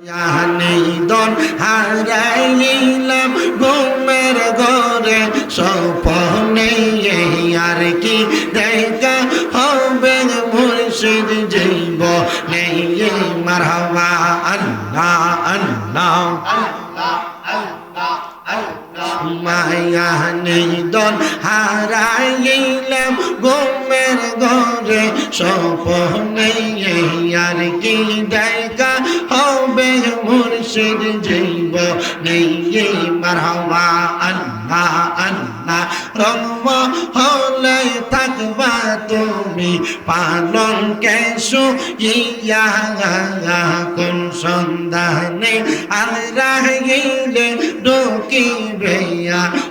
নিদন হারাইলাম ঘুমের ঘরে স্বপ্নে আর কি দেখা হবে মুর্শিদ জীবনে মারহাবা আল্লাহ আল্লাহ মায়া নিদন হারাইলাম ঘুমের ঘরে স্বপ্নে আর কি দেখা হবে মুর্শিদ জীবনে মারহাবা আল্লাহ আল্লাহ রব হলে থাকবা তুমি পালন কেশু ইয়া কোন সন্ধানে আর রাহিলে ঢুকিবে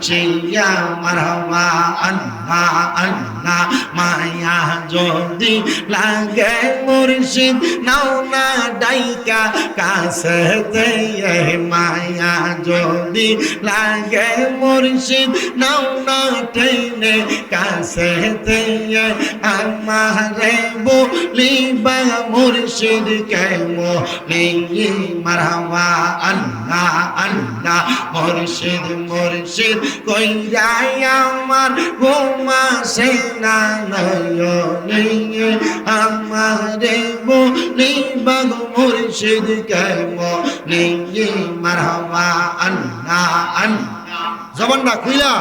শিয়া মারহাবা আল্লাহ আল্লাহ মায়া যদি লাগে মুর্শিদ নাও না ডাইকা কাছে দিয়ে মায়া যদি লাগে মুর্শিদ নাও না টেনে কাছে দিয়ে আমারে বলিবা মুর্শিদ কেমো নেই মারহাবা আল্লাহ আল্লাহ মুর্শিদ মুর্শিদ কইরাই আমার ঘুমাসে না নয়নে আমারে বলিবা মুর্শিদ কেমো নেই মারহাবা আল্লাহ আল্লাহ জবানটা খুইলা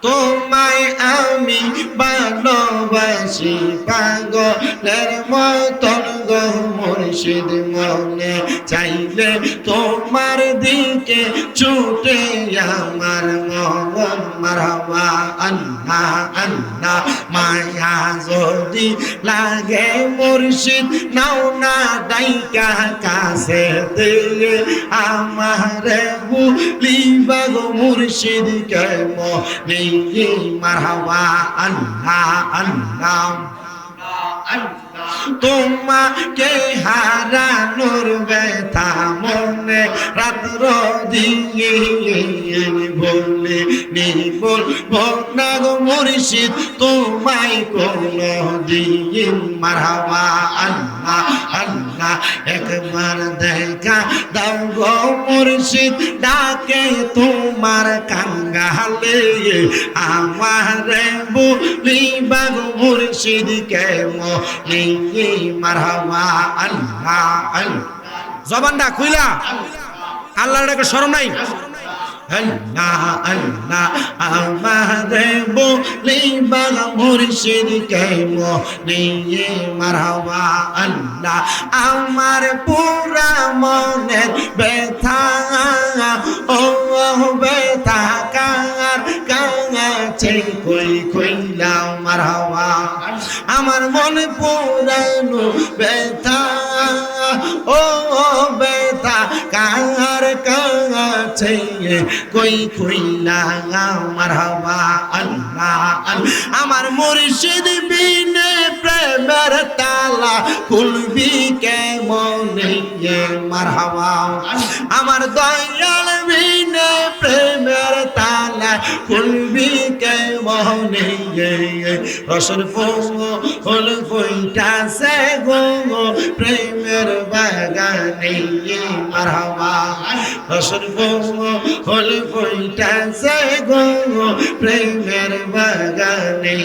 তোমায় আমি ভালোবাসি পাগলের মতন গো মুর্শিদ মনে চাইলে তোমার দিকে ছুটে আমার মন মারহাবা আল্লাহ আল্লাহ মায়া যদি লাগে মুর্শিদ নাও না ডাইকা কাছে দিয়ে আমারে বলিবা গো মুর্শিদ কেমন নেই মারহাবা আল্লাহ আল্লাহ তোমাকে হারানোর ব্যথা মনে রাত্র দিয়ে বলে বলবো না গো মুর্শিদ তোমায় কোনো দিন মারহাবা আল্লাহ আল্লাহ একবার দেখা দাও গো মুর্শিদ ডাকে তোমার কাঙ্গালে আমারে বলিবা গো মুর্শিদ কেমন নেই মারহাবা আল্লাহ আল্লাহ জবানটা খুইলা আল্লাহর ডাকে শরম নাই আল্লাহ আল্লাহ আমারে বলিবা মুর্শিদ কেমন নেই মারহাবা আল্লাহ আমার পুরা মনের ব্যথা ও ব্যথা কার কাছে কই কইলাম মারহাবা আমার মনে পুরানো ব্যথা ও ব্যথা কার কাছে কই কইলাম মারহাবা আল্লাহ আমার মুর্শিদ বিনে প্রেমের তালা খুলবি কেমনে মারহাবা আমার দয়াল বিনে প্রেমের তালা খুলবি কেমনে রসর ফুল ফুইটাছে গো প্রেমের বাগানে মারহাবা রসর ফুল ফুইটাছে গো প্রেমের বাগানে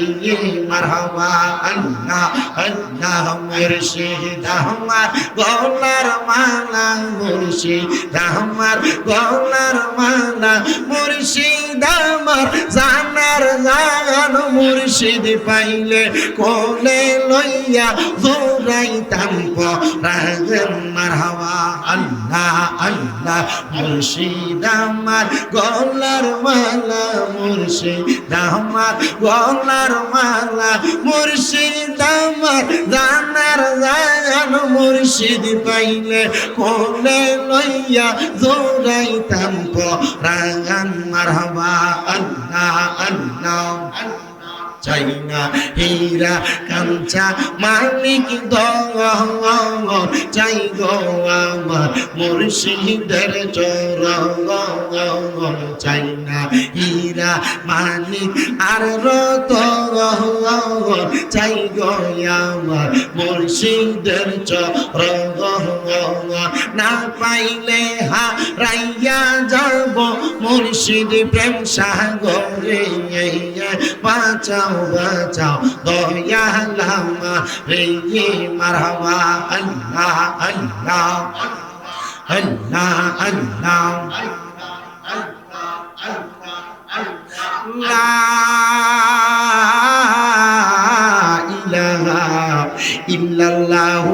মারহাবা আল্লাহ আল্লাহ মুর্শিদ আমার গলার মালা মুর্শিদ আমার গলার মালা মুর্শিদ আমার জানার জান মুর্শিদ পাইলে কোলে লইয়া দৌড়াইতাম পরাগন মারহাবা আল্লাহ আল্লাহ মুর্শিদ আমার গলার মালা মুর্শিদ আমার গলার মালা মুর্শিদ আমার জানার জান মুর্শিদ পাইলে কোলে লইয়া দৌড়াইতাম পরাগন মারহাবা আল্লাহ আল্লাহ চাই না হীরা কাঞ্চা মানিক দৌলত চাই গো আমার মুর্শিদের চরণ চাই না হীরা মানিক আর রতন চাই গো আমার মুর্শিদের চরণ না পাইলে হারাইয়া যাব মুর্শিদ প্রেম সাগরে বাঁচাও বাঁচাও দয়াল আমারে মারহাবা আল্লাহ আল্লাহ আল্লাহ আল্লাহ লা ইলাহা ইল্লাল্লাহু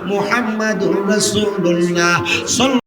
মুহাম্মাদুর রাসূলুল্লাহ।